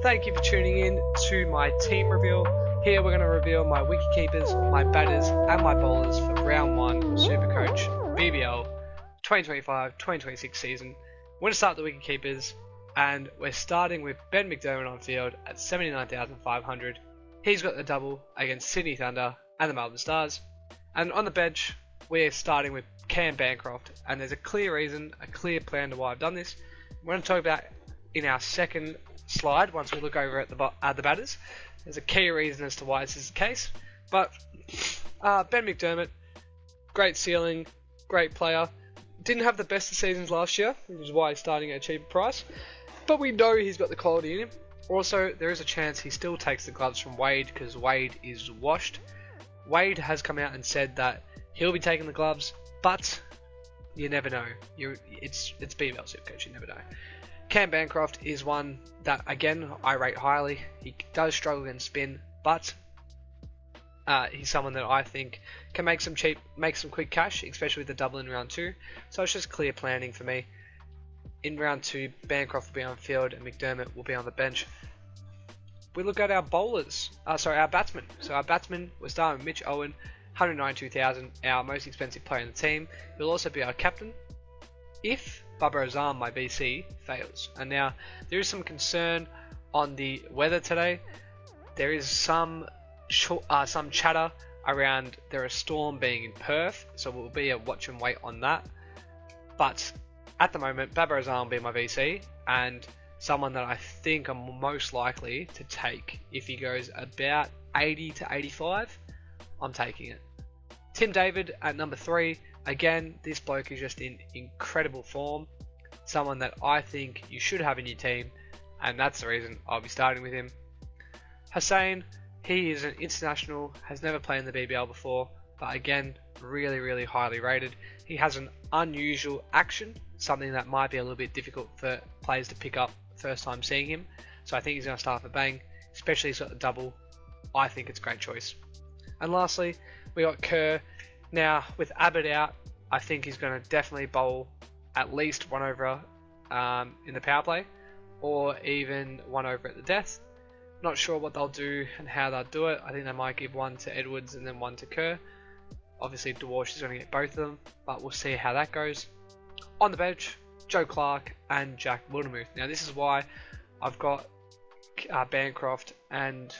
thank you for tuning in to my team reveal. Here we're going to reveal my wicket keepers, my batters and my bowlers for round 1 SuperCoach BBL 2025-2026 season. We're going to start the wicket keepers and we're starting with Ben McDermott on field at 79,500. He's got the double against Sydney Thunder and the Melbourne Stars. And on the bench we're starting with Cam Bancroft, and there's a clear reason, a clear plan to why I've done this. We're going to talk about in our second slide once we look over at the batters. There's a key reason as to why this is the case. But Ben McDermott, great ceiling, great player. Didn't have the best of seasons last year, which is why he's starting at a cheaper price. But we know he's got the quality in him. Also, there is a chance he still takes the gloves from Wade because Wade is washed. Wade has come out and said that he'll be taking the gloves, but you never know. It's BBL SuperCoach, you never know. Cam Bancroft is one that, again, I rate highly. He does struggle against spin, but he's someone that I think can make some quick cash, especially with the double in round 2. So it's just clear planning for me. In round 2, Bancroft will be on field and McDermott will be on the bench. We look at our bowlers, our batsmen. So our batsmen, we're starting with Mitch Owen, 192,000, our most expensive player in the team. He'll also be our captain if Batsmen I'm, my VC, fails. And now there is some concern on the weather today. There is some chatter around a storm being in Perth, so we'll be a watch and wait on that. But at the moment, Batsmen I'm will be my VC and someone that I think I'm most likely to take. If he goes about 80 to 85, I'm taking it. Tim David at number 3. Again, this bloke is just in incredible form. Someone that I think you should have in your team, and that's the reason I'll be starting with him. Hussain, he is an international, has never played in the BBL before, but again, really highly rated. He has an unusual action, something that might be a little bit difficult for players to pick up first time seeing him. So I think he's going to start for bang, especially he's got the double. I think it's a great choice. And lastly, we got Kerr. Now, with Abbott out, I think he's going to definitely bowl at least 1 over in the power play, or even 1 over at the death. Not sure what they'll do and how they'll do it. I think they might give 1 to Edwards and then 1 to Kerr. Obviously, Dwarsh is going to get both of them, but we'll see how that goes. On the bench, Joe Clark and Jack Wildermuth. Now, this is why I've got Bancroft and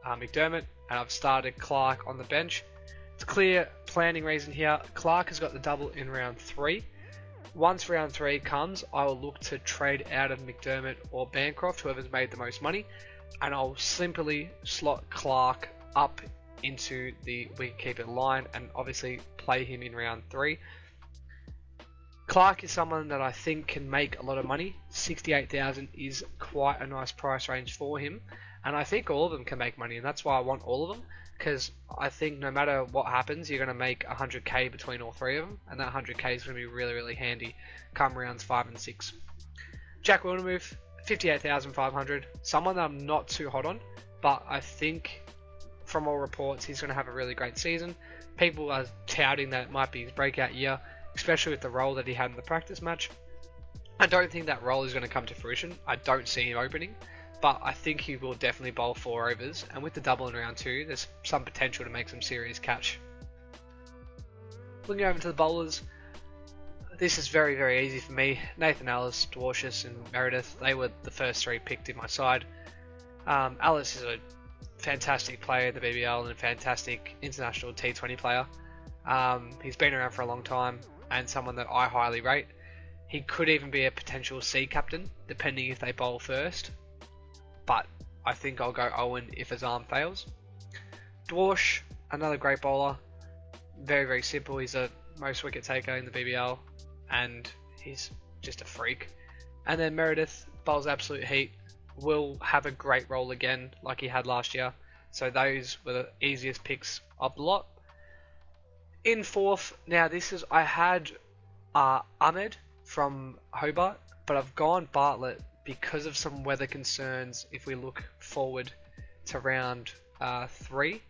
McDermott, and I've started Clark on the bench. It's a clear planning reason here. Clark has got the double in round 3. Once round 3 comes, I will look to trade out of McDermott or Bancroft, whoever's made the most money, and I'll simply slot Clark up into the wicketkeeper line and obviously play him in round 3. Clark is someone that I think can make a lot of money. 68,000 is quite a nice price range for him, and I think all of them can make money, and that's why I want all of them, because I think no matter what happens, you're going to make 100k between all 3 of them, and that 100k is going to be really handy come rounds 5 and 6. Jack Wildermuth, 58,500, someone that I'm not too hot on, but I think from all reports he's going to have a really great season. People are touting that it might be his breakout year, especially with the role that he had in the practice match. I don't think that role is going to come to fruition. I don't see him opening, but I think he will definitely bowl 4 overs, and with the double in round 2, there's some potential to make some serious catch. Looking over to the bowlers, this is very easy for me. Nathan Ellis, Dwarshus and Meredith, they were the first 3 picked in my side. Ellis is a fantastic player in the BBL and a fantastic international T20 player. He's been around for a long time and someone that I highly rate. He could even be a potential C captain, depending if they bowl first. But I think I'll go Owen if his arm fails. Dwarsh, another great bowler. Very simple. He's a most wicket taker in the BBL, and he's just a freak. And then Meredith bowls absolute heat. Will have a great role again, like he had last year. So those were the easiest picks of the lot. In 4th, now I had Ahmed from Hobart, but I've gone Bartlett because of some weather concerns if we look forward to round 3.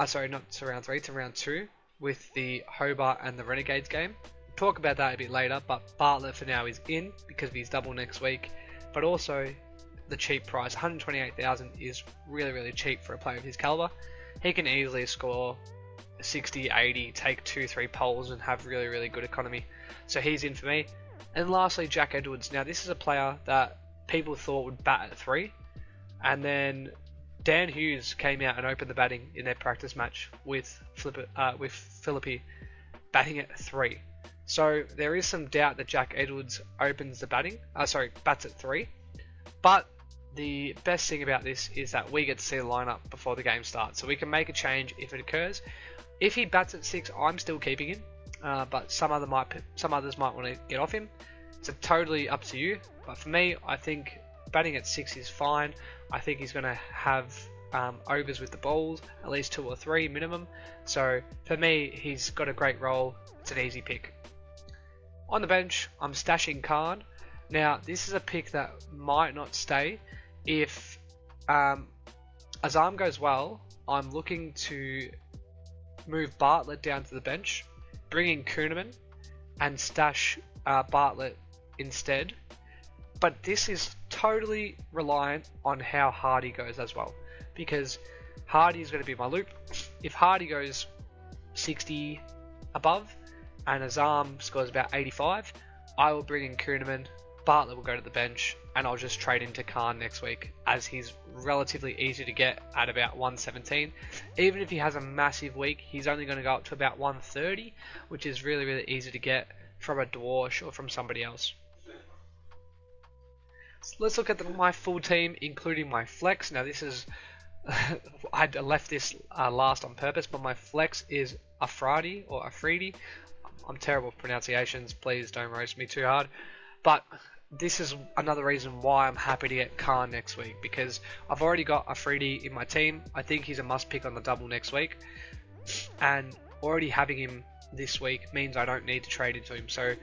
To round 2 with the Hobart and the Renegades game. Talk about that a bit later, but Bartlett for now is in because of his double next week. But also the cheap price. 128,000 is really cheap for a player of his caliber. He can easily score 60, 80, take 2-3 poles and have really good economy. So he's in for me. And lastly, Jack Edwards. Now this is a player that people thought would bat at 3, and then Dan Hughes came out and opened the batting in their practice match with Philippi batting at 3. So there is some doubt that Jack Edwards opens the bats at 3. But the best thing about this is that we get to see the lineup before the game starts, so we can make a change if it occurs. If he bats at 6, I'm still keeping him, but some others might want to get off him. It's totally up to you. But for me, I think batting at 6 is fine. I think he's going to have overs with the balls, at least 2 or 3 minimum. So for me, he's got a great role. It's an easy pick. On the bench, I'm stashing Khan. Now, this is a pick that might not stay. If Azam goes well, I'm looking to move Bartlett down to the bench, bring in Kuhneman, and stash Bartlett instead. But this is totally reliant on how Hardy goes as well, because Hardy is going to be my loop. If Hardy goes 60 above and Azam scores about 85, I will bring in Kuhneman, Bartlett will go to the bench, and I'll just trade into Khan next week, as he's relatively easy to get at about 117. Even if he has a massive week, he's only going to go up to about 130, which is really easy to get from a Dwarsh or from somebody else. So let's look at my full team, including my flex. Now this is, I left this last on purpose, but my flex is Afridi or Afridi. I'm terrible with pronunciations, please don't roast me too hard. But this is another reason why I'm happy to get Khan next week, because I've already got Afridi in my team. I think he's a must pick on the double next week, and already having him this week means I don't need to trade into him. So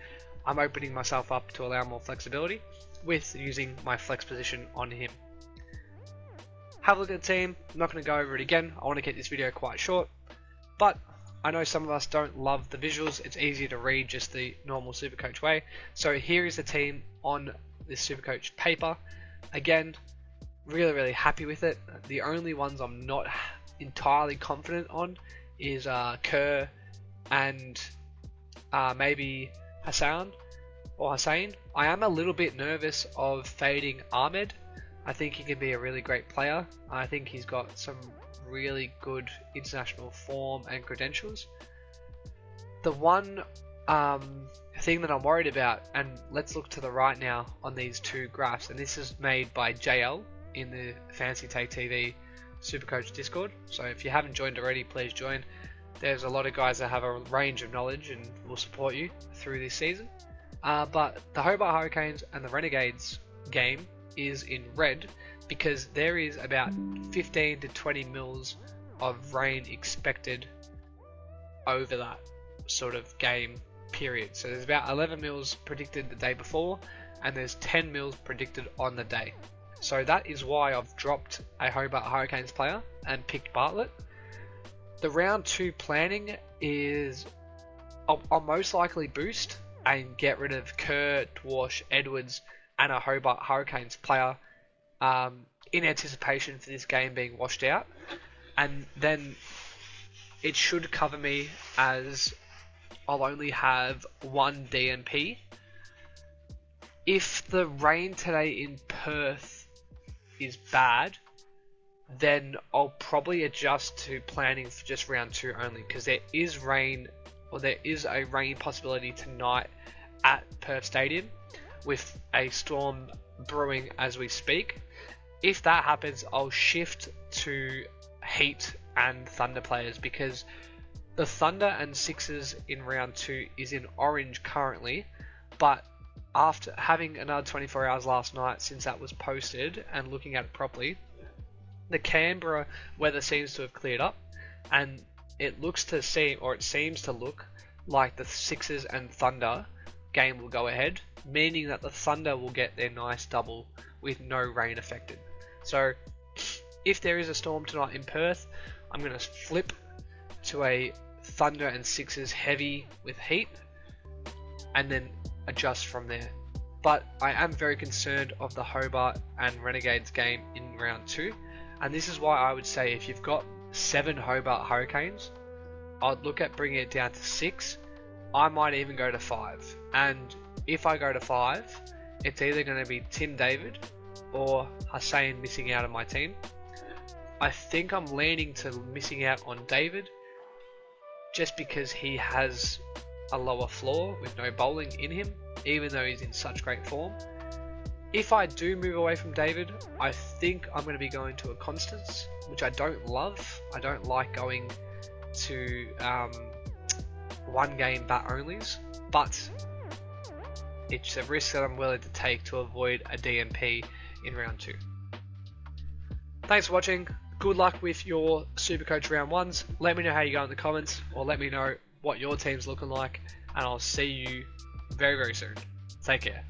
I'm opening myself up to allow more flexibility with using my flex position on him. Have a look at the team. I'm not going to go over it again. I want to keep this video quite short, but I know some of us don't love the visuals. It's easier to read just the normal SuperCoach way. So here is the team on this SuperCoach paper. Again, really happy with it. The only ones I'm not entirely confident on is Kerr and maybe Hussain. I am a little bit nervous of fading Ahmed. I think he can be a really great player. I think he's got some really good international form and credentials. The one thing that I'm worried about, and let's look to the right now on these two graphs, and this is made by JL in the Fancy Take TV SuperCoach Discord. So if you haven't joined already, please join. There's a lot of guys that have a range of knowledge and will support you through this season. But the Hobart Hurricanes and the Renegades game is in red, because there is about 15 to 20 mils of rain expected over that sort of game period. So there's about 11 mils predicted the day before, and there's 10 mils predicted on the day. So that is why I've dropped a Hobart Hurricanes player and picked Bartlett. The round 2 planning is I'll most likely boost and get rid of Kerr, Dwarsh, Edwards, and a Hobart Hurricanes player in anticipation for this game being washed out, and then it should cover me as I'll only have one DNP. If the rain today in Perth is bad, then I'll probably adjust to planning for just round 2 only, because there is rain, or there is a rain possibility tonight at Perth Stadium, with a storm brewing as we speak. If that happens, I'll shift to Heat and Thunder players, because the Thunder and Sixers in round 2 is in orange currently, but after having another 24 hours last night since that was posted and looking at it properly, the Canberra weather seems to have cleared up, and it seems to look like the Sixers and Thunder game will go ahead, meaning that the Thunder will get their nice double with no rain affected. So if there is a storm tonight in Perth, I'm going to flip to a Thunder and Sixers heavy with Heat, and then adjust from there. but I am very concerned of the Hobart and Renegades game in round 2, and this is why I would say if you've got 7 Hobart Hurricanes, I'd look at bringing it down to 6. I might even go to 5, and if I go to 5, it's either going to be Tim David or Hussein missing out of my team. I think I'm leaning to missing out on David just because he has a lower floor with no bowling in him, even though he's in such great form. If I do move away from David, I think I'm going to be going to a Constance, which I don't love. I don't like going to one game bat onlys, but it's a risk that I'm willing to take to avoid a DMP in round 2. Thanks for watching. Good luck with your SuperCoach round 1s. Let me know how you go in the comments, or let me know what your team's looking like, and I'll see you very, very soon. Take care.